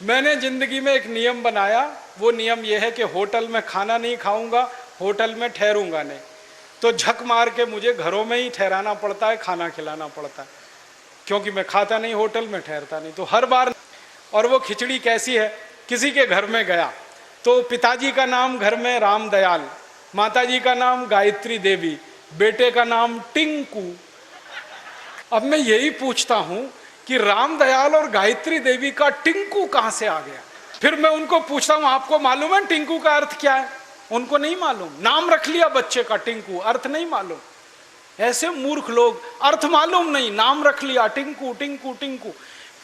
मैंने जिंदगी में एक नियम बनाया, वो नियम ये है कि होटल में खाना नहीं खाऊंगा, होटल में ठहरूंगा नहीं। तो झक मार के मुझे घरों में ही ठहराना पड़ता है, खाना खिलाना पड़ता है, क्योंकि मैं खाता नहीं, होटल में ठहरता नहीं। तो हर बार, और वो खिचड़ी कैसी है, किसी के घर में गया तो पिताजी का नाम घर में राम दयाल, माताजी का नाम गायत्री देवी, बेटे का नाम टिंकू। अब मैं यही पूछता हूं कि राम दयाल और गायत्री देवी का टिंकू कहां से आ गया। फिर मैं उनको पूछता हूं, आपको मालूम है टिंकू का अर्थ क्या है? उनको नहीं मालूम। नाम रख लिया बच्चे का टिंकू, अर्थ नहीं मालूम। ऐसे मूर्ख लोग, अर्थ मालूम नहीं, नाम रख लिया टिंकू टिंकू टिंकू।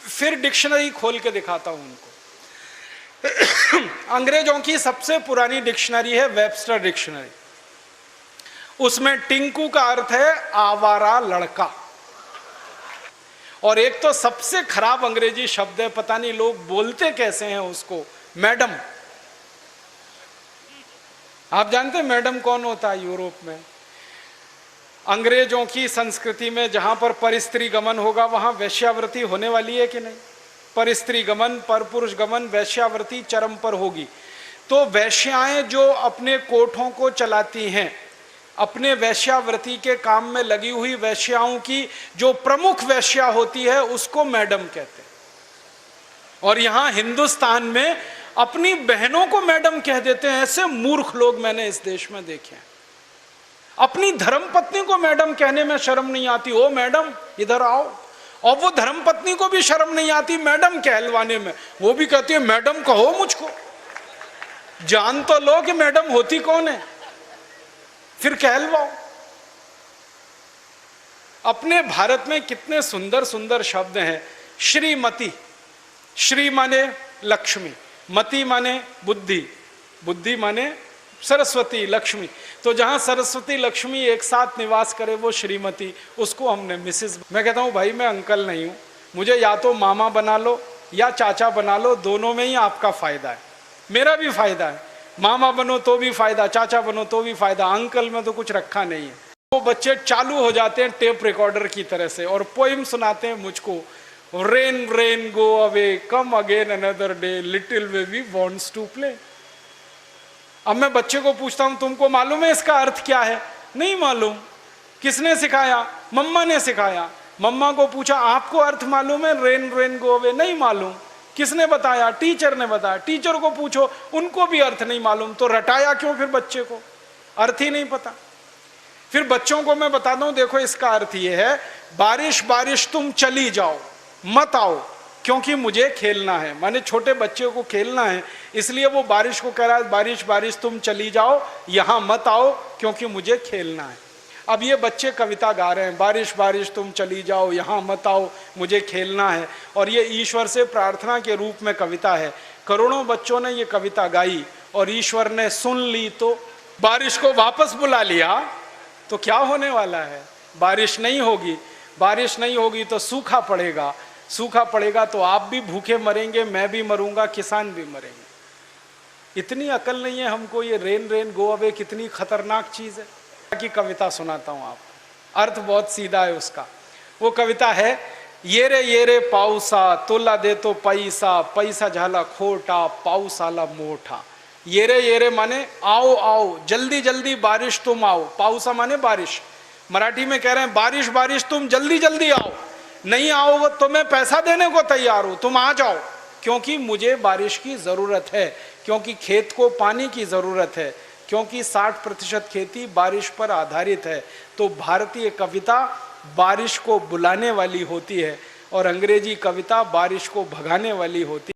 फिर डिक्शनरी खोल के दिखाता हूं उनको। अंग्रेजों की सबसे पुरानी डिक्शनरी है वेबस्टर डिक्शनरी। उसमें टिंकू का अर्थ है आवारा लड़का। और एक तो सबसे खराब अंग्रेजी शब्द है, पता नहीं लोग बोलते कैसे हैं उसको, मैडम। आप जानते हैं मैडम कौन होता है? यूरोप में अंग्रेजों की संस्कृति में जहां पर परस्त्री गमन होगा वहां वैश्यावृत्ति होने वाली है कि नहीं? परस्त्री गमन, परपुरुष गमन, वैश्यावृत्ति चरम पर होगी। तो वैश्याएं जो अपने कोठों को चलाती हैं, अपने वैश्यावृत्ति के काम में लगी हुई वैश्याओं की जो प्रमुख वैश्या होती है उसको मैडम कहते हैं। और यहां हिंदुस्तान में अपनी बहनों को मैडम कह देते हैं। ऐसे मूर्ख लोग मैंने इस देश में देखे हैं। अपनी धर्मपत्नी को मैडम कहने में शर्म नहीं आती, ओ मैडम इधर आओ। और वो धर्मपत्नी को भी शर्म नहीं आती मैडम कहलवाने में, वो भी कहती है मैडम कहो मुझको। जान तो लो कि मैडम होती कौन है, फिर कहलवाओ। अपने भारत में कितने सुंदर सुंदर शब्द हैं। श्रीमती, श्री माने लक्ष्मी, मति माने बुद्धि, बुद्धि माने सरस्वती, लक्ष्मी। तो जहां सरस्वती लक्ष्मी एक साथ निवास करे वो श्रीमती, उसको हमने मिसेस। मैं कहता हूं भाई मैं अंकल नहीं हूं, मुझे या तो मामा बना लो या चाचा बना लो, दोनों में ही आपका फायदा है, मेरा भी फायदा है। मामा बनो तो भी फायदा, चाचा बनो तो भी फायदा, अंकल में तो कुछ रखा नहीं है। वो बच्चे चालू हो जाते हैं टेप रिकॉर्डर की तरह से और पोइम सुनाते हैं मुझको। Rain rain go away, come again another day, little baby wants to play. अब मैं बच्चे को पूछता हूं तुमको मालूम है इसका अर्थ क्या है? नहीं मालूम। किसने सिखाया? मम्मा ने सिखाया। मम्मा को पूछा आपको अर्थ मालूम है रेन रेन गो अवे? नहीं मालूम। किसने बताया? टीचर ने बताया। टीचर को पूछो, उनको भी अर्थ नहीं मालूम। तो रटाया क्यों फिर बच्चे को? अर्थ ही नहीं पता। फिर बच्चों को मैं बताता हूं देखो इसका अर्थ ये है, बारिश बारिश तुम चली जाओ, मत आओ क्योंकि मुझे खेलना है। माने छोटे बच्चे को खेलना है, इसलिए वो बारिश को कह रहा है बारिश बारिश तुम चली जाओ, यहां मत आओ क्योंकि मुझे खेलना है। अब ये बच्चे कविता गा रहे हैं, बारिश बारिश तुम चली जाओ, यहां मत आओ, मुझे खेलना है। और ये ईश्वर से प्रार्थना के रूप में कविता है। करोड़ों बच्चों ने ये कविता गाई और ईश्वर ने सुन ली तो बारिश को वापस बुला लिया। तो क्या होने वाला है? बारिश नहीं होगी। बारिश नहीं होगी तो सूखा पड़ेगा। सूखा पड़ेगा तो आप भी भूखे मरेंगे, मैं भी मरूंगा, किसान भी मरेंगे। इतनी अकल नहीं है हमको। ये रेन रेन गो अवे कितनी खतरनाक चीज है। की कविता सुनाता हूं आपको, अर्थ बहुत सीधा है उसका। वो कविता है, ये रे पाऊसा तोला दे तो पैसा, पैसा झाला खोटा, पाऊस आला मोठा। ये रे माने आओ आओ, जल्दी जल्दी बारिश तुम आओ। पाऊसा माने बारिश। मराठी में कह रहे हैं बारिश बारिश तुम जल्दी जल्दी आओ, नहीं आओ तो मैं पैसा देने को तैयार हूं, तुम आ जाओ क्योंकि मुझे बारिश की जरूरत है, क्योंकि खेत को पानी की जरूरत है, क्योंकि 60% खेती बारिश पर आधारित है। तो भारतीय कविता बारिश को बुलाने वाली होती है और अंग्रेजी कविता बारिश को भगाने वाली होती है।